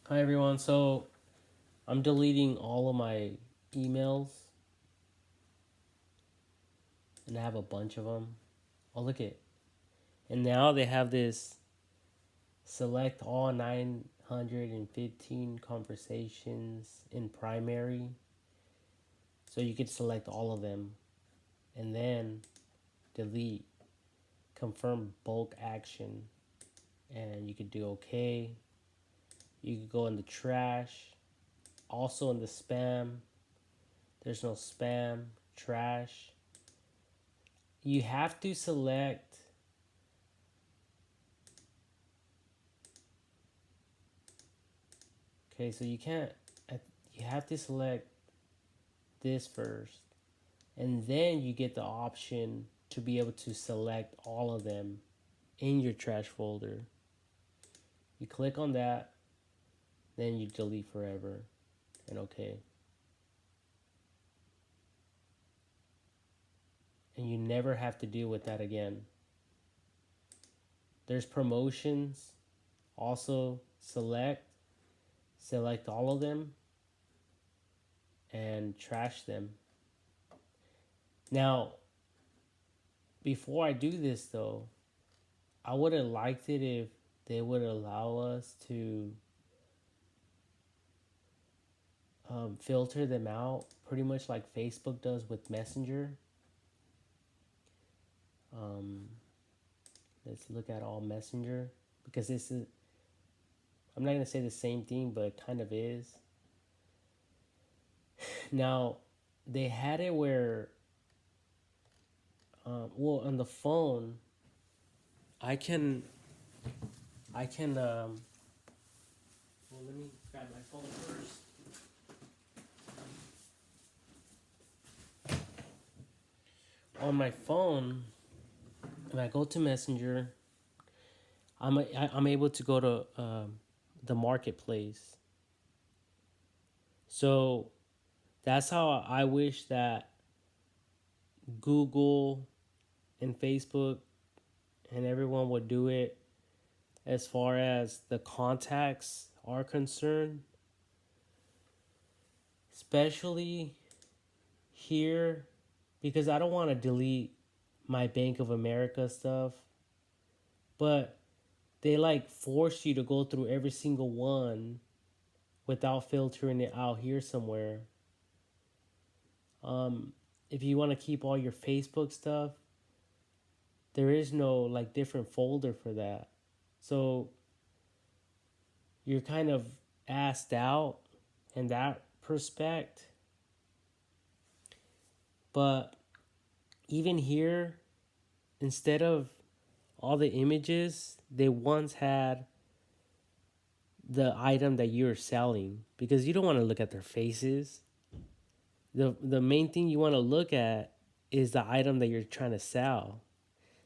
Hi everyone. So I'm deleting all of my emails, and I have a bunch of them. Oh, look it. And now they have this select all 915 conversations in primary. So you could select all of them and then delete, confirm bulk action, and you could do okay. You could go in the trash, also in the spam. There's no spam, trash. You have to select. Okay, so you can't. You have to select this first, and then you get the option to be able to select all of them in your trash folder. You click on that, then you delete forever, and okay. And you never have to deal with that again. There's promotions. Also, select all of them, and trash them. Now, before I do this though, I would have liked it if they would allow us to filter them out pretty much like Facebook does with Messenger. Um, let's look at all Messenger because this is, I'm not going to say the same thing, but it kind of is. Now, they had it where, well, on the phone, I can, well, let me grab my phone first. On my phone, when I go to Messenger, I'm able to go to the marketplace. So that's how I wish that Google and Facebook and everyone would do it as far as the contacts are concerned, especially here, because I don't want to delete my Bank of America stuff, but they like force you to go through every single one without filtering it out here somewhere. Um, if you want to keep all your Facebook stuff, there is no like different folder for that. So you're kind of asked out in that perspect. But even here, instead of all the images, they once had the item that you're selling because you don't want to look at their faces. The main thing you want to look at is the item that you're trying to sell.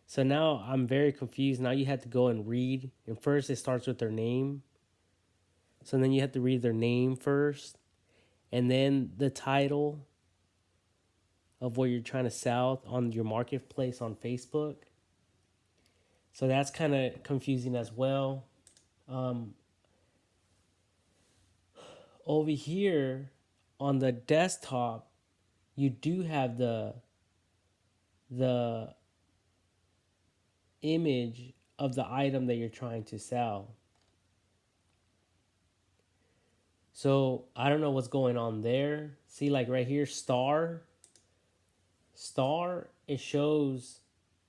So now I'm very confused. Now you have to go and read. And first it starts with their name. So then you have to read their name first. And then the title of what you're trying to sell on your marketplace on Facebook. So that's kind of confusing as well. Um, Over here on the desktop, you do have the image of the item that you're trying to sell. So I don't know what's going on there. See, like right here, star, it shows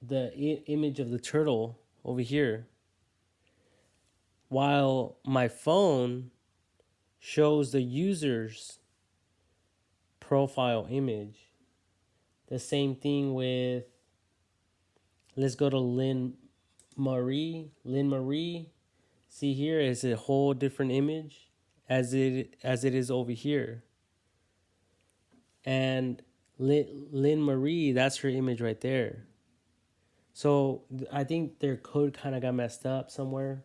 the image of the turtle over here, while my phone shows the user's profile image. The same thing with, let's go to Lynn Marie. Lynn Marie, see here is a whole different image as it is over here. And Lynn Marie, that's her image right there. So I think their code kind of got messed up somewhere.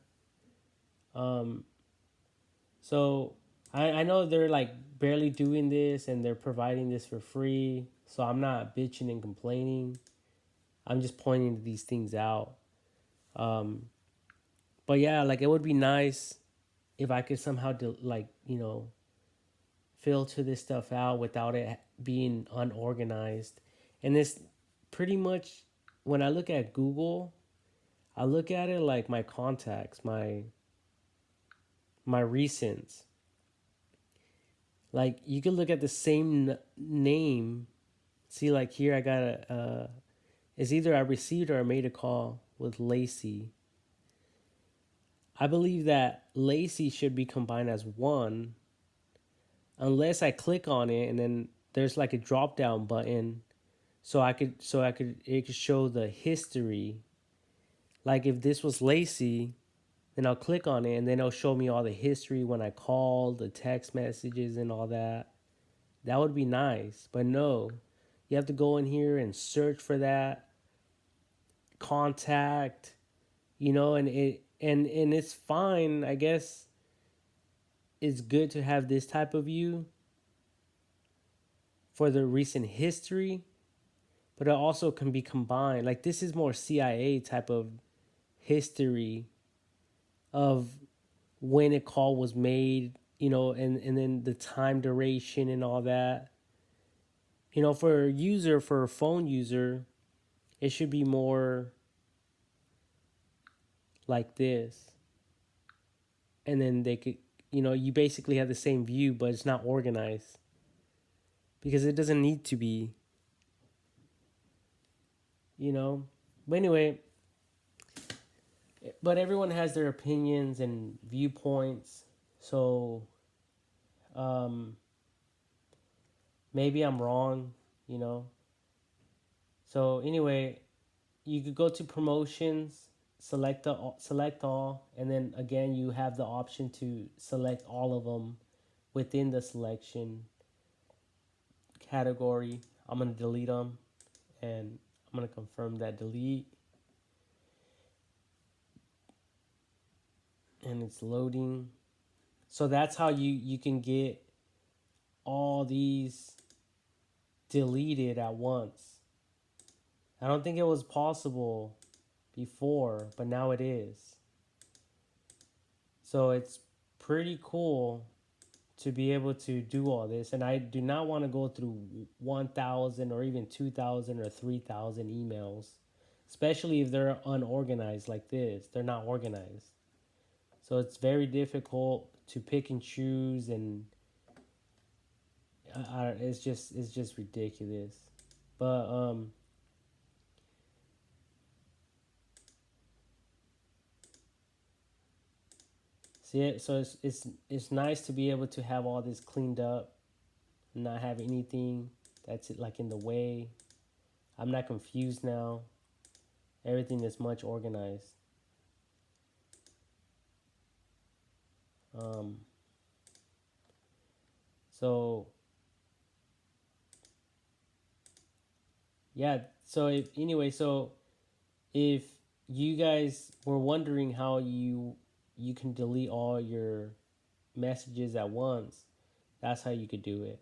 Um, so I know they're like barely doing this and they're providing this for free. So I'm not bitching and complaining. I'm just pointing these things out. Um, but yeah, like it would be nice if I could somehow filter this stuff out without it being unorganized. And it's pretty much, when I look at Google, I look at it like my contacts, my recents. Like you can look at the same name. See, like here I got it's either I received or I made a call with Lacey. I believe that Lacey should be combined as one, unless I click on it and then there's like a drop down button, it could show the history. Like if this was Lacey, then I'll click on it and then it'll show me all the history when I called, the text messages and all that. That would be nice, but no, you have to go in here and search for that contact, and it's fine, I guess. It's good to have this type of view for the recent history, but it also can be combined. Like this is more CIA type of history of when a call was made, and then the time duration and all that. For a phone user, it should be more like this. And then they could, you basically have the same view, but it's not organized because it doesn't need to be, But anyway, but everyone has their opinions and viewpoints. So maybe I'm wrong, you know. So anyway, you could go to promotions, select all, and then again you have the option to select all of them within the selection category. I'm gonna delete them, and I'm gonna confirm that delete, and it's loading. So that's how you can get all these deleted at once. I don't think it was possible before, but now it is. So it's pretty cool to be able to do all this. And I do not want to go through 1,000 or even 2,000 or 3,000 emails, especially if they're unorganized like this. They're not organized. So it's very difficult to pick and choose, and it's just ridiculous. But so it's nice to be able to have all this cleaned up, and not have anything that's like in the way. I'm not confused now. Everything is much organized. Um, so yeah. So if you guys were wondering how you can delete all your messages at once, that's how you could do it.